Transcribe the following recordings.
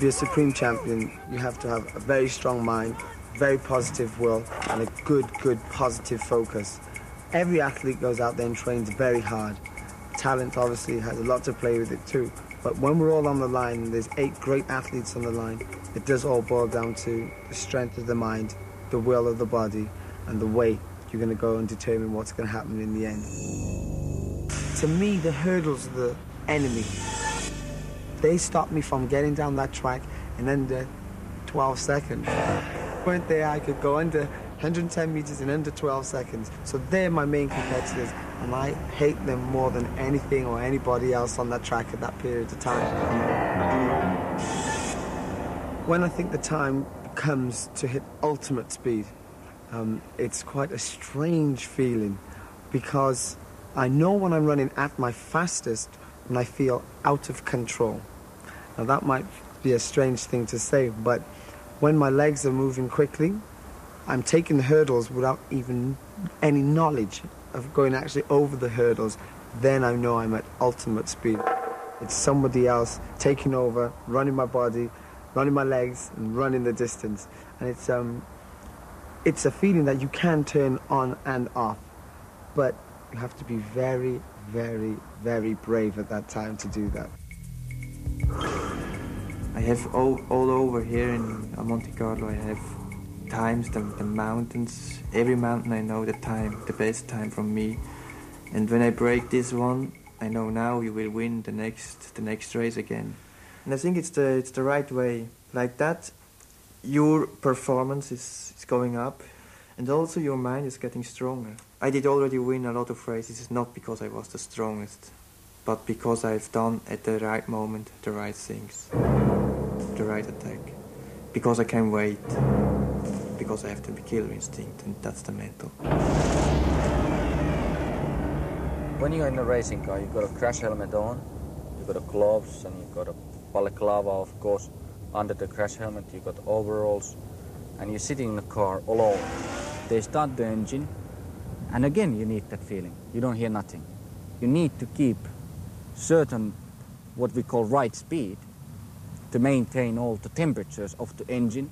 be a supreme champion, you have to have a very strong mind, very positive will, and a good, positive focus. Every athlete goes out there and trains very hard. Talent obviously has a lot to play with it too. But when we're all on the line, and there's 8 great athletes on the line, it does all boil down to the strength of the mind, the will of the body, and the way you're going to go and determine what's going to happen in the end. To me, the hurdles are the enemy. They stopped me from getting down that track in under 12 seconds. Weren't there, I could go under 110 meters in under 12 seconds. So they're my main competitors, and I hate them more than anything or anybody else on that track at that period of time. When I think the time comes to hit ultimate speed, it's quite a strange feeling, because I know when I'm running at my fastest when I feel out of control. Now that might be a strange thing to say, but when my legs are moving quickly, I'm taking the hurdles without even any knowledge of going actually over the hurdles, then I know I'm at ultimate speed. It's somebody else taking over, running my body, running my legs, and running the distance. And it's a feeling that you can turn on and off, but you have to be very, very, very brave at that time to do that. I have all over here in Monte Carlo, I have times, the mountains. Every mountain I know the time, the best time from me. And when I break this one, I know now you will win the next race again. And I think it's the right way. Like that, your performance is going up, and also your mind is getting stronger. I did already win a lot of races. It's not because I was the strongest, but because I've done at the right moment the right things, the right attack. Because I can wait, because I have the killer instinct, and that's the mental. When you're in a racing car, you've got a crash helmet on, you've got a gloves, and you've got a balaclava, of course. Under the crash helmet, you've got overalls, and you're sitting in the car alone. They start the engine, and again you need that feeling. You don't hear nothing. You need to keep certain, what we call right speed, to maintain all the temperatures of the engine,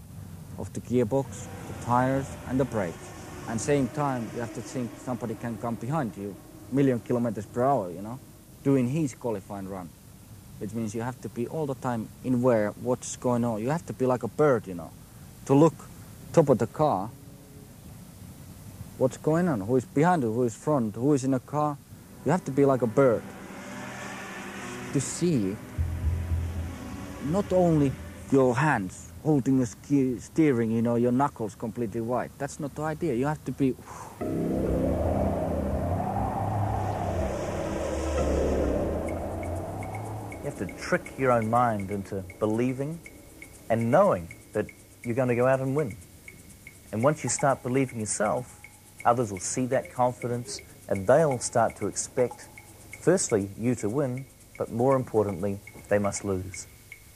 of the gearbox, the tires, and the brakes. And same time, you have to think somebody can come behind you, 1,000,000 kilometers per hour, you know, doing his qualifying run. Which means you have to be all the time aware what's going on. You have to be like a bird, you know, to look top of the car, what's going on, who is behind you, who is front, who is in a car. You have to be like a bird to see not only your hands holding the steering, you know, your knuckles completely white. That's not the idea. You have to be... You have to trick your own mind into believing and knowing that you're going to go out and win. And once you start believing yourself, others will see that confidence and they'll start to expect, firstly, you to win, but more importantly, they must lose.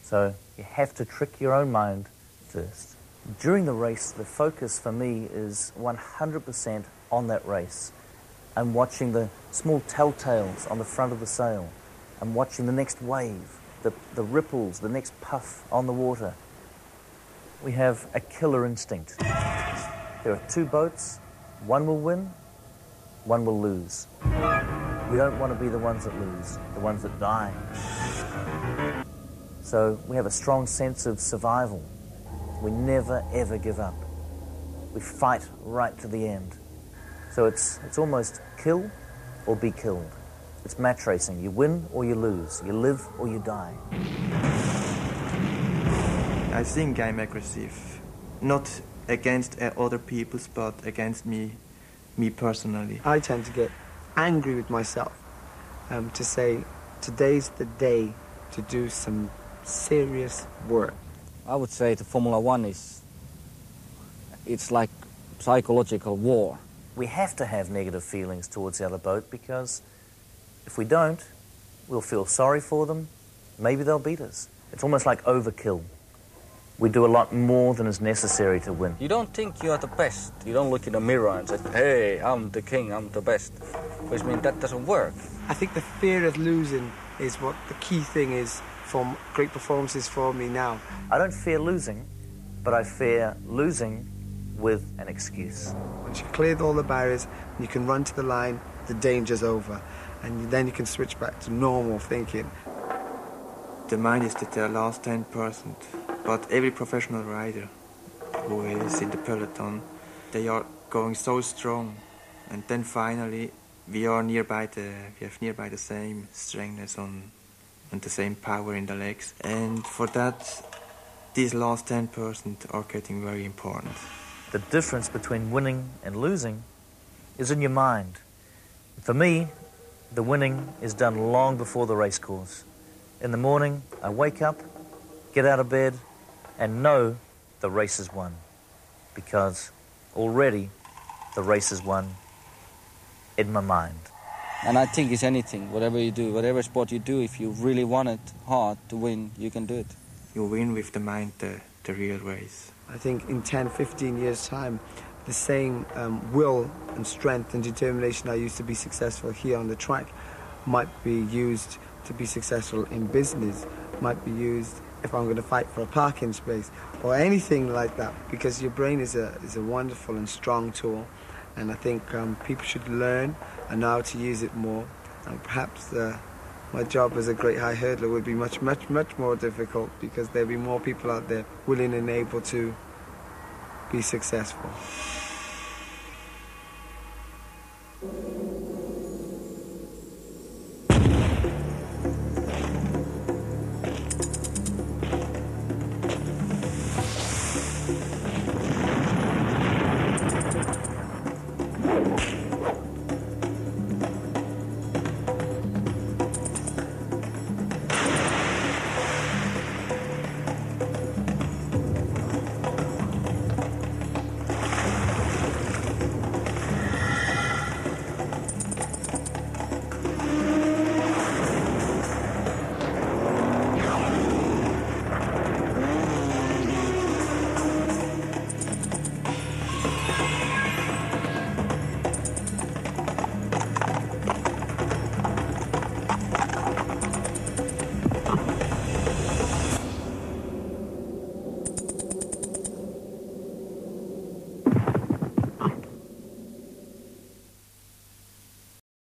So you have to trick your own mind first. During the race, the focus for me is 100% on that race. I'm watching the small telltales on the front of the sail. I'm watching the next wave, the ripples, the next puff on the water. We have a killer instinct. There are 2 boats, one will win, one will lose. We don't want to be the ones that lose, the ones that die. So we have a strong sense of survival. We never, ever give up. We fight right to the end. So it's almost kill or be killed. It's match racing. You win or you lose. You live or you die. I think I'm aggressive. Not against other people, but against me personally. I tend to get angry with myself to say, today's the day to do some serious work. I would say the Formula One it's like psychological war. We have to have negative feelings towards the other boat because if we don't, we'll feel sorry for them. Maybe they'll beat us. It's almost like overkill. We do a lot more than is necessary to win. You don't think you are the best. You don't look in the mirror and say, hey, I'm the king, I'm the best. Which means that doesn't work. I think the fear of losing is what the key thing is great performances for me now. I don't fear losing, but I fear losing with an excuse. Once you've cleared all the barriers, you can run to the line, the danger's over, and then you can switch back to normal thinking. The mind is the last 10%, but every professional rider who is in the peloton, they are going so strong, and then finally we have nearby the same strengthness and the same power in the legs, and for that these last 10% are getting very important. The difference between winning and losing is in your mind. For me, the winning is done long before the race course. In the morning, I wake up, get out of bed, and know the race is won. Because already the race is won in my mind. And I think it's anything, whatever you do, whatever sport you do, if you really want it hard to win, you can do it. You win with the mind the real race. I think in 10, 15 years' time, the same will and strength and determination I used to be successful here on the track might be used to be successful in business, might be used if I'm going to fight for a parking space or anything like that, because your brain is a wonderful and strong tool, and I think people should learn and know how to use it more, and perhaps my job as a great high hurdler would be much more difficult, because there'll be more people out there willing and able to be successful.